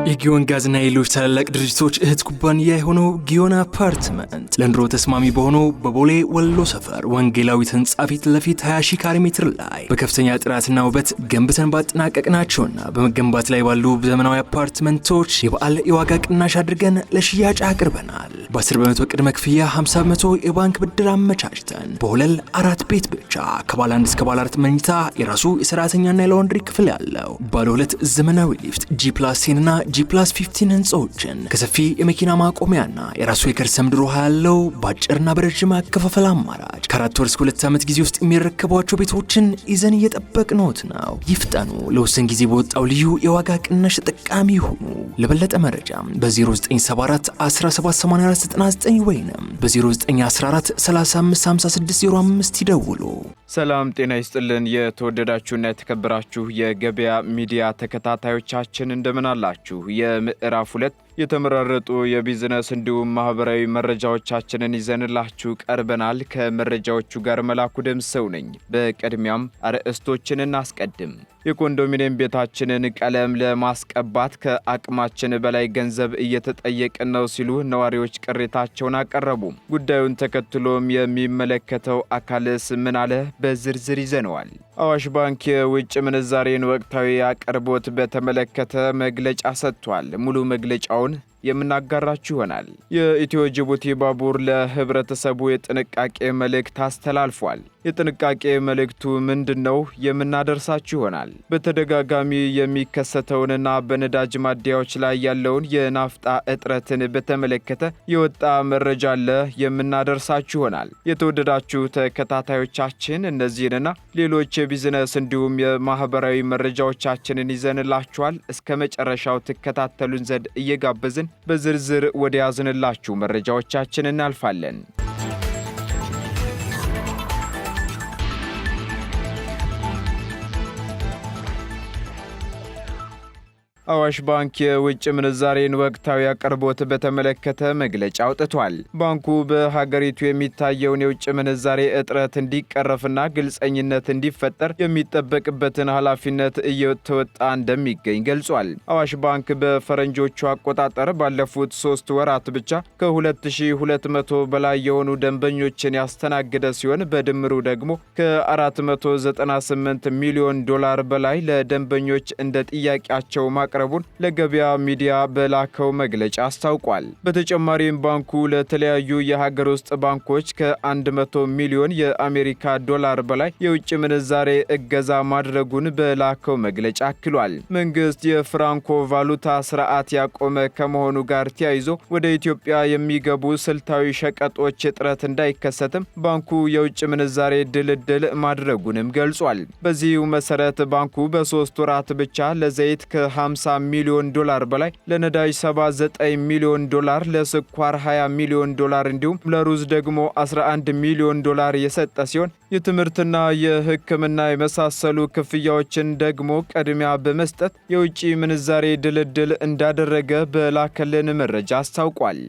የጊዮን ጋዝና ሌሎች ታላላቅ ድርጅቶች እህት ኩባንያ የሆነው ጊዮን አፓርትመንት ለኑሮ ተስማሚ በሆነው በቦሌ ወሎ ሰፈር ወንጌላዊት ህንጻ ፊት ለፊት 20 ሺህ ካሬ ሜትር ላይ በከፍተኛ ጥራትና ውበት ገንብተን ባጠናቀቅናቸውና በመገንባት ላይ ባሉ ዘመናዊ አፓርትመንቶች የበዓል የዋጋ ቅናሽ አድርገን ለሽያጭ አቅርበናል። በ10% ቅድመ ክፍያ 50% የባንክ ብድር አመቻችተን በወለል 4 ቤት ብቻ ከባለ 1 እስከ ባለ 4 መኝታ የራሱ የሰራተኛና የላውንድሪ ክፍል ያለው ባለ 2 ዘመናዊ ሊፍት G+10 እና G+15 ህንጻዎችን ከሰፊ የመኪና ማቆሚያና የራሱ የከርሰ ምድር ውሃ ያለው ባጭርና በረጅም አከፋፈል አማራጭ ከ4 ወር እስከ 2 ዓመት ጊዜ ውስጥ የሚረከቧቸው ቤቶችን ይዘን እየጠበቅነዎት ነው። ይፍጠኑ። ለውስን ጊዜ በወጣው ልዩ የዋጋ ቅናሽ ተጠቃሚ ይሁኑ። ለበለጠ መረጃ በ0974 178499 ወይንም በ0914 355605 ይደውሉ። ሰላም ጤና ይስጥልን። የተወደዳችሁና የተከበራችሁ የገበያ ሚዲያ ተከታታዮቻችን እንደምን አላችሁ? የምዕራፍ 2 የተመረጡ የቢዝነስ እንዲሁም ማህበራዊ መረጃዎቻችንን ይዘንላችሁ ቀርበናል። ከመረጃዎቹ ጋር መላኩ ደምሰው ነኝ። በቅድሚያም አርዕስቶችን እናስቀድም። የኮንዶሚኒየም ቤታችንን ቀለም ለማስቀባት ከአቅማችን በላይ ገንዘብ እየተጠየቅን ነው ሲሉ ነዋሪዎች ቅሬታቸውን አቀረቡ። ጉዳዩን ተከትሎም የሚመለከተው አካልስ ምን አለ? በዝርዝር ይዘነዋል። አዋሽ ባንክ የውጭ ምንዛሬን ወቅታዊ አቅርቦት በተመለከተ መግለጫ ሰጥቷል። ሙሉ መግለጫውን የምናጋራችሁ ይሆናል። የኢትዮ ጅቡቲ ባቡር ለህብረተሰቡ የጥንቃቄ መልእክት አስተላልፏል። የጥንቃቄ መልእክቱ ምንድነው? የምናደርሳችሁ ይሆናል። በተደጋጋሚ የሚከሰተውንና በነዳጅ ማደያዎች ላይ ያለውን የናፍጣ እጥረትን በተመለከተ የወጣ መረጃ አለ፣ የምናደርሳችሁ ይሆናል። የተወደዳችሁ ተከታታዮቻችን እነዚህንና ሌሎች የቢዝነስ እንዲሁም የማህበራዊ መረጃዎቻችንን ይዘንላችኋል። እስከ መጨረሻው ትከታተሉን ዘንድ እየጋበዝን በዝርዝር ወደ ያዝንላችሁ መረጃዎቻችን እናልፋለን። አዋሽ ባንክ የውጭ ምንዛሬን ወቅታዊ አቅርቦት በተመለከተ መግለጫ አውጥቷል። ባንኩ በሀገሪቱ የሚታየውን የውጭ ምንዛሬ እጥረት እንዲቀረፍና ግልጸኝነት እንዲፈጠር የሚጠበቅበትን ኃላፊነት እየተወጣ እንደሚገኝ ገልጿል። አዋሽ ባንክ በፈረንጆቹ አቆጣጠር ባለፉት 3 ወራት ብቻ ከ2200 በላይ የሆኑ ደንበኞችን ያስተናገደ ሲሆን በድምሩ ደግሞ ከ498 ሚሊዮን ዶላር በላይ ለደንበኞች እንደ ጥያቄያቸው ማቅረቡን ለገበያ ሚዲያ በላከው መግለጫ አስታውቋል። በተጨማሪም ባንኩ ለተለያዩ የሀገር ውስጥ ባንኮች ከ100 ሚሊዮን የአሜሪካ ዶላር በላይ የውጭ ምንዛሬ እገዛ ማድረጉን በላከው መግለጫ አክሏል። መንግስት የፍራንኮ ቫሉታ ስርዓት ያቆመ ከመሆኑ ጋር ተያይዞ ወደ ኢትዮጵያ የሚገቡ ስልታዊ ሸቀጦች እጥረት እንዳይከሰትም ባንኩ የውጭ ምንዛሬ ድልድል ማድረጉንም ገልጿል። በዚሁ መሰረት ባንኩ በ3 ወራት ብቻ ለዘይት ከ50 ሚሊዮን ዶላር በላይ፣ ለነዳጅ 79 ሚሊዮን ዶላር፣ ለስኳር 20 ሚሊዮን ዶላር እንዲሁም ለሩዝ ደግሞ 11 ሚሊዮን ዶላር የሰጠ ሲሆን የትምህርትና የሕክምና የመሳሰሉ ክፍያዎችን ደግሞ ቅድሚያ በመስጠት የውጭ ምንዛሬ ድልድል እንዳደረገ በላከልን መረጃ አስታውቋል።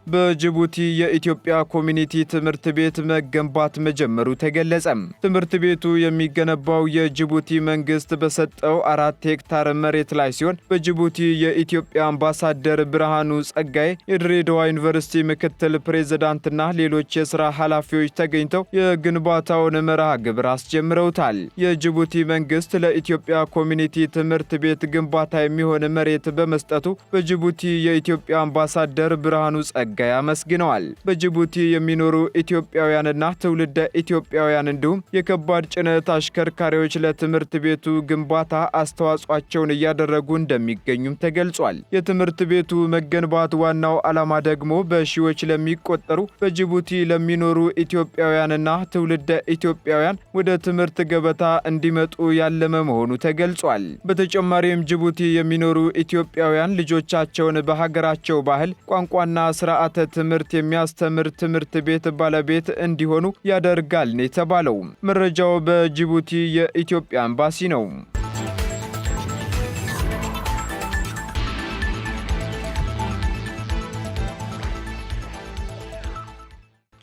በጅቡቲ የኢትዮጵያ ኮሚኒቲ ትምህርት ቤት መገንባት መጀመሩ ተገለጸ። ትምህርት ቤቱ የሚገነባው የጅቡቲ መንግስት በሰጠው 4 ሄክታር መሬት ላይ ሲሆን በጅቡቲ የኢትዮጵያ አምባሳደር ብርሃኑ ጸጋዬ፣ የድሬዳዋ ዩኒቨርሲቲ ምክትል ፕሬዝዳንትና ሌሎች የሥራ ኃላፊዎች ተገኝተው የግንባታውን መርሃ ግብር አስጀምረውታል። የጅቡቲ መንግስት ለኢትዮጵያ ኮሚኒቲ ትምህርት ቤት ግንባታ የሚሆን መሬት በመስጠቱ በጅቡቲ የኢትዮጵያ አምባሳደር ብርሃኑ ጸጋዬ አመስግነዋል። በጅቡቲ የሚኖሩ ኢትዮጵያውያንና ትውልደ ኢትዮጵያውያን እንዲሁም የከባድ ጭነት አሽከርካሪዎች ለትምህርት ቤቱ ግንባታ አስተዋጽኦአቸውን እያደረጉ እንደሚገኙም ተገልጿል። የትምህርት ቤቱ መገንባት ዋናው ዓላማ ደግሞ በሺዎች ለሚቆጠሩ በጅቡቲ ለሚኖሩ ኢትዮጵያውያንና ትውልደ ኢትዮጵያውያን ወደ ትምህርት ገበታ እንዲመጡ ያለመ መሆኑ ተገልጿል። በተጨማሪም ጅቡቲ የሚኖሩ ኢትዮጵያውያን ልጆቻቸውን በሀገራቸው ባህል፣ ቋንቋና ስርዓተ ትምህርት የሚያስተምር ትምህርት ቤት ባለቤት እንዲሆኑ ያደርጋል ነው የተባለው። መረጃው በጅቡቲ የኢትዮጵያ ኤምባሲ ነው።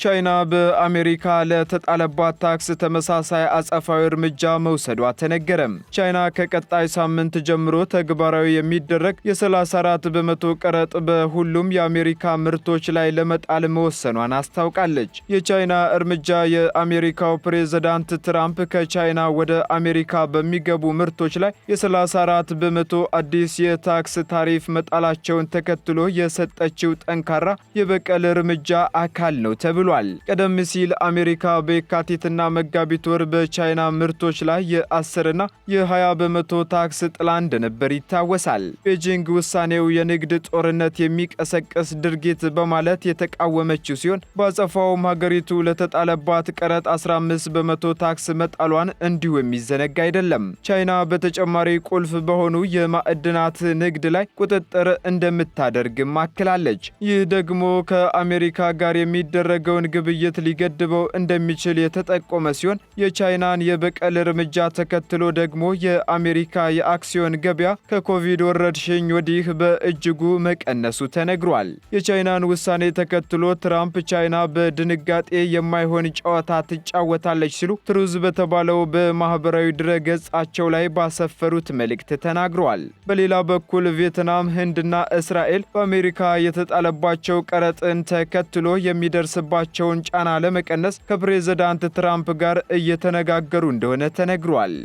ቻይና በአሜሪካ ለተጣለባት ታክስ ተመሳሳይ አጸፋዊ እርምጃ መውሰዷ ተነገረም። ቻይና ከቀጣይ ሳምንት ጀምሮ ተግባራዊ የሚደረግ የ34 በመቶ ቀረጥ በሁሉም የአሜሪካ ምርቶች ላይ ለመጣል መወሰኗን አስታውቃለች። የቻይና እርምጃ የአሜሪካው ፕሬዝዳንት ትራምፕ ከቻይና ወደ አሜሪካ በሚገቡ ምርቶች ላይ የ34 በመቶ አዲስ የታክስ ታሪፍ መጣላቸውን ተከትሎ የሰጠችው ጠንካራ የበቀል እርምጃ አካል ነው ተብሏል። ቀደም ሲል አሜሪካ በየካቲትና መጋቢት ወር በቻይና ምርቶች ላይ የ10ና የ20 በመቶ ታክስ ጥላ እንደነበር ይታወሳል። ቤጂንግ ውሳኔው የንግድ ጦርነት የሚቀሰቅስ ድርጊት በማለት የተቃወመችው ሲሆን በአጸፋውም ሀገሪቱ ለተጣለባት ቀረጥ 15 በመቶ ታክስ መጣሏን እንዲሁ የሚዘነጋ አይደለም። ቻይና በተጨማሪ ቁልፍ በሆኑ የማዕድናት ንግድ ላይ ቁጥጥር እንደምታደርግም አክላለች። ይህ ደግሞ ከአሜሪካ ጋር የሚደረገውን ግብይት ሊገድበው እንደሚችል የተጠቆመ ሲሆን የቻይናን የበቀል እርምጃ ተከትሎ ደግሞ የአሜሪካ የአክሲዮን ገበያ ከኮቪድ ወረርሽኝ ወዲህ በእጅጉ መቀነሱ ተነግሯል። የቻይናን ውሳኔ ተከትሎ ትራምፕ ቻይና በድንጋጤ የማይሆን ጨዋታ ትጫወታለች ሲሉ ትሩዝ በተባለው በማህበራዊ ድረገጻቸው ላይ ባሰፈሩት መልእክት ተናግረዋል። በሌላ በኩል ቪየትናም፣ ህንድና እስራኤል በአሜሪካ የተጣለባቸው ቀረጥን ተከትሎ የሚደርስባቸውን ጫና ለመቀነስ ከፕሬዝዳንት ትራምፕ ጋር እየተነጋገሩ እንደሆነ ተነግሯል።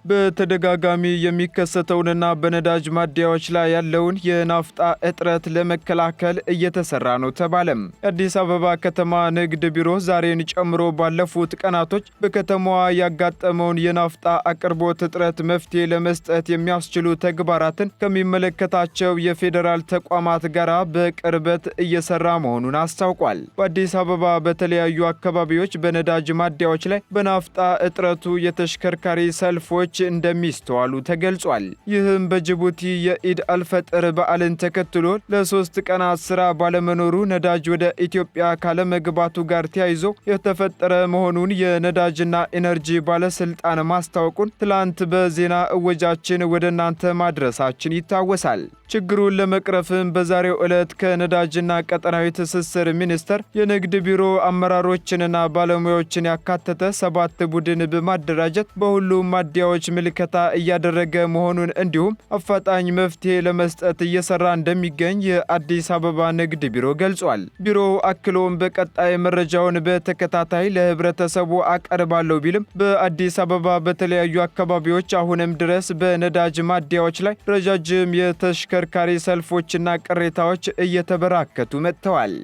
በተደጋጋሚ የሚከሰተውንና በነዳጅ ማደያዎች ላይ ያለውን የናፍጣ እጥረት ለመከላከል እየተሰራ ነው ተባለም። የአዲስ አበባ ከተማ ንግድ ቢሮ ዛሬን ጨምሮ ባለፉት ቀናቶች በከተማዋ ያጋጠመውን የናፍጣ አቅርቦት እጥረት መፍትሄ ለመስጠት የሚያስችሉ ተግባራትን ከሚመለከታቸው የፌዴራል ተቋማት ጋር በቅርበት እየሰራ መሆኑን አስታውቋል። በአዲስ አበባ በተለያዩ አካባቢዎች በነዳጅ ማደያዎች ላይ በናፍጣ እጥረቱ የተሽከርካሪ ሰልፎች እንደሚስተዋሉ ተገልጿል። ይህም በጅቡቲ የኢድ አልፈጥር በዓልን ተከትሎ ለ3 ቀናት ስራ ባለመኖሩ ነዳጅ ወደ ኢትዮጵያ ካለመግባቱ ጋር ተያይዞ የተፈጠረ መሆኑን የነዳጅና ኢነርጂ ባለስልጣን ማስታወቁን ትላንት በዜና እወጃችን ወደ እናንተ ማድረሳችን ይታወሳል። ችግሩን ለመቅረፍም በዛሬው ዕለት ከነዳጅና ቀጠናዊ ትስስር ሚኒስቴር የንግድ ቢሮ አመራሮችንና ባለሙያዎችን ያካተተ 7 ቡድን በማደራጀት በሁሉም ማደያዎች ምልከታ እያደረገ መሆኑን እንዲሁም አፋጣኝ መፍትሄ ለመስጠት እየሰራ እንደሚገኝ የአዲስ አበባ ንግድ ቢሮ ገልጿል። ቢሮው አክሎም በቀጣይ መረጃውን በተከታታይ ለህብረተሰቡ አቀርባለሁ ቢልም በአዲስ አበባ በተለያዩ አካባቢዎች አሁንም ድረስ በነዳጅ ማደያዎች ላይ ረጃጅም የተሽከርካሪ ሰልፎችና ቅሬታዎች እየተበራከቱ መጥተዋል።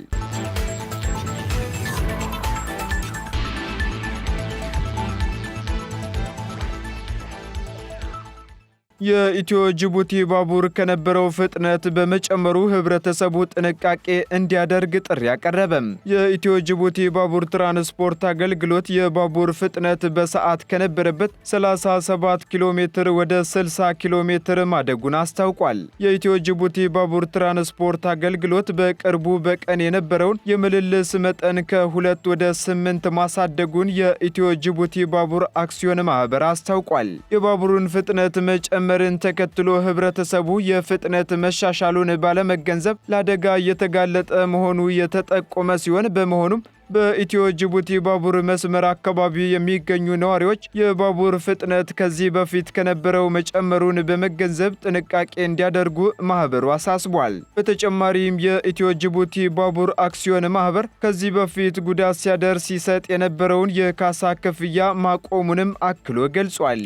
የኢትዮ ጅቡቲ ባቡር ከነበረው ፍጥነት በመጨመሩ ህብረተሰቡ ጥንቃቄ እንዲያደርግ ጥሪ አቀረበም። የኢትዮ ጅቡቲ ባቡር ትራንስፖርት አገልግሎት የባቡር ፍጥነት በሰዓት ከነበረበት 37 ኪሎ ሜትር ወደ 60 ኪሎ ሜትር ማደጉን አስታውቋል። የኢትዮ ጅቡቲ ባቡር ትራንስፖርት አገልግሎት በቅርቡ በቀን የነበረውን የምልልስ መጠን ከ2 ወደ 8 ማሳደጉን የኢትዮ ጅቡቲ ባቡር አክሲዮን ማህበር አስታውቋል። የባቡሩን ፍጥነት መጨመርን ተከትሎ ህብረተሰቡ የፍጥነት መሻሻሉን ባለመገንዘብ ለአደጋ እየተጋለጠ መሆኑ የተጠቆመ ሲሆን በመሆኑም በኢትዮ ጅቡቲ ባቡር መስመር አካባቢ የሚገኙ ነዋሪዎች የባቡር ፍጥነት ከዚህ በፊት ከነበረው መጨመሩን በመገንዘብ ጥንቃቄ እንዲያደርጉ ማህበሩ አሳስቧል። በተጨማሪም የኢትዮ ጅቡቲ ባቡር አክሲዮን ማህበር ከዚህ በፊት ጉዳት ሲያደርስ ሲሰጥ የነበረውን የካሳ ክፍያ ማቆሙንም አክሎ ገልጿል።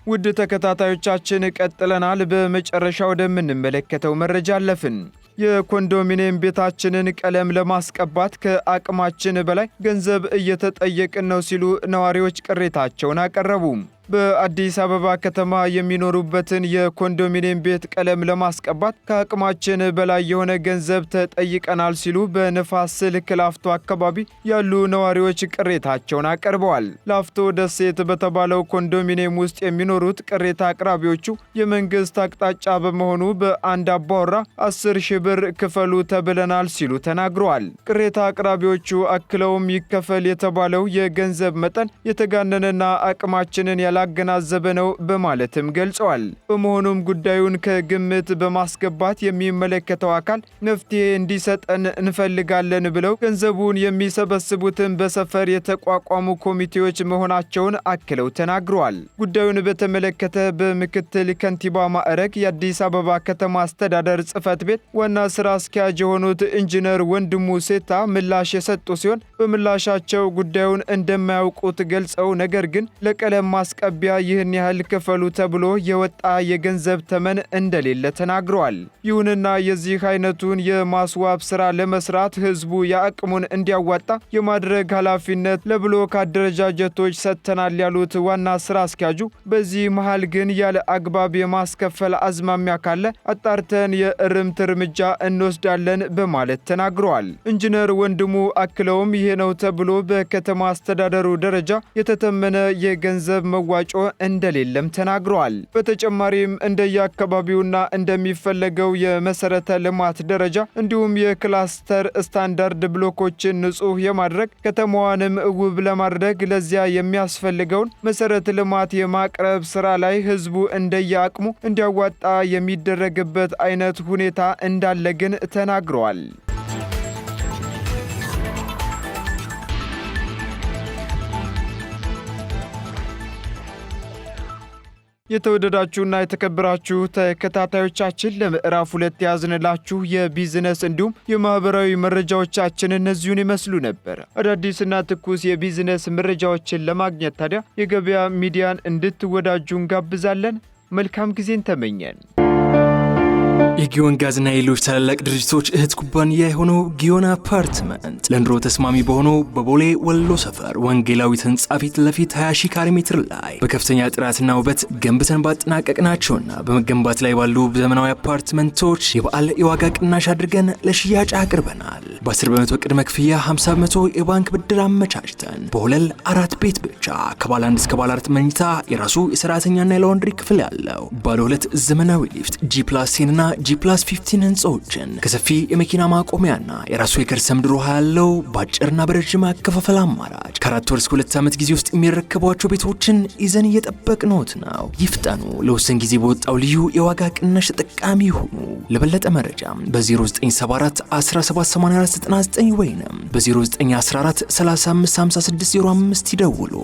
ውድ ተከታታዮቻችን ቀጥለናል። በመጨረሻ ወደምንመለከተው መረጃ አለፍን። የኮንዶሚኒየም ቤታችንን ቀለም ለማስቀባት ከአቅማችን በላይ ገንዘብ እየተጠየቅን ነው ሲሉ ነዋሪዎች ቅሬታቸውን አቀረቡ። በአዲስ አበባ ከተማ የሚኖሩበትን የኮንዶሚኒየም ቤት ቀለም ለማስቀባት ከአቅማችን በላይ የሆነ ገንዘብ ተጠይቀናል ሲሉ በንፋስ ስልክ ላፍቶ አካባቢ ያሉ ነዋሪዎች ቅሬታቸውን አቀርበዋል። ላፍቶ ደሴት በተባለው ኮንዶሚኒየም ውስጥ የሚኖሩት ቅሬታ አቅራቢዎቹ የመንግስት አቅጣጫ በመሆኑ በአንድ አባወራ 10 ሺህ ብር ክፈሉ ተብለናል ሲሉ ተናግረዋል። ቅሬታ አቅራቢዎቹ አክለውም ይከፈል የተባለው የገንዘብ መጠን የተጋነነና አቅማችንን ያላገናዘበ ነው በማለትም ገልጸዋል። በመሆኑም ጉዳዩን ከግምት በማስገባት የሚመለከተው አካል መፍትሄ እንዲሰጠን እንፈልጋለን ብለው ገንዘቡን የሚሰበስቡትን በሰፈር የተቋቋሙ ኮሚቴዎች መሆናቸውን አክለው ተናግረዋል። ጉዳዩን በተመለከተ በምክትል ከንቲባ ማዕረግ የአዲስ አበባ ከተማ አስተዳደር ጽሕፈት ቤት ዋና ስራ አስኪያጅ የሆኑት ኢንጂነር ወንድሙ ሴታ ምላሽ የሰጡ ሲሆን በምላሻቸው ጉዳዩን እንደማያውቁት ገልጸው ነገር ግን ለቀለም ማስቀቢያ ይህን ያህል ክፈሉ ተብሎ የወጣ የገንዘብ ተመን እንደሌለ ተናግረዋል። ይሁንና የዚህ አይነቱን የማስዋብ ስራ ለመስራት ህዝቡ የአቅሙን እንዲያዋጣ የማድረግ ኃላፊነት ለብሎክ አደረጃጀቶች ሰጥተናል ያሉት ዋና ስራ አስኪያጁ በዚህ መሃል ግን ያለ አግባብ የማስከፈል አዝማሚያ ካለ አጣርተን የእርምት እርምጃ እንወስዳለን በማለት ተናግረዋል። ኢንጂነር ወንድሙ አክለውም ይሄ ነው ተብሎ በከተማ አስተዳደሩ ደረጃ የተተመነ የገንዘብ መዋጮ እንደሌለም ተናግረዋል። በተጨማሪም እንደየአካባቢውና እንደሚፈለገው የመሰረተ ልማት ደረጃ እንዲሁም የክላስተር ስታንዳርድ ብሎኮችን ንጹህ የማድረግ ከተማዋንም ውብ ለማድረግ ለዚያ የሚያስፈልገውን መሰረተ ልማት የማቅረብ ስራ ላይ ህዝቡ እንደየአቅሙ እንዲያዋጣ የሚደረግበት አይነት ሁኔታ እንዳለ ግን ተናግረዋል። የተወደዳችሁና የተከበራችሁ ተከታታዮቻችን ለምዕራፍ 2 ያዝንላችሁ የቢዝነስ እንዲሁም የማህበራዊ መረጃዎቻችን እነዚሁን ይመስሉ ነበር። አዳዲስና ትኩስ የቢዝነስ መረጃዎችን ለማግኘት ታዲያ የገበያ ሚዲያን እንድትወዳጁ እንጋብዛለን። መልካም ጊዜን ተመኘን። የጊዮን ጋዝና ሌሎች ታላላቅ ድርጅቶች እህት ኩባንያ የሆነው ጊዮን አፓርትመንት ለኑሮ ተስማሚ በሆነው በቦሌ ወሎ ሰፈር ወንጌላዊት ህንጻ ፊት ለፊት 20 ሺህ ካሬ ሜትር ላይ በከፍተኛ ጥራትና ውበት ገንብተን ባጠናቀቅናቸውና በመገንባት ላይ ባሉ ዘመናዊ አፓርትመንቶች የበዓል የዋጋ ቅናሽ አድርገን ለሽያጭ አቅርበናል። በ10 በመቶ ቅድመ ክፍያ 50 በመቶ የባንክ ብድር አመቻችተን በወለል 4 ቤት ብቻ ከባለ 1 እስከ ባለ 4 መኝታ የራሱ የሰራተኛና የላውንድሪ ክፍል ያለው ባለ 2 ዘመናዊ ሊፍት G+10 እና G+15 ህንጻዎችን ከሰፊ የመኪና ማቆሚያና የራሱ የከርሰ ምድር ውሃ ያለው በአጭርና በረጅም አከፋፈል አማራጭ ከ4 ወር እስከ 2 ዓመት ጊዜ ውስጥ የሚረከቧቸው ቤቶችን ይዘን እየጠበቅነዎት ነው። ይፍጠኑ። ለውስን ጊዜ በወጣው ልዩ የዋጋ ቅናሽ ተጠቃሚ ይሁኑ። ለበለጠ መረጃ በ0974 178499 ወይንም በ0914 355605 ይደውሉ።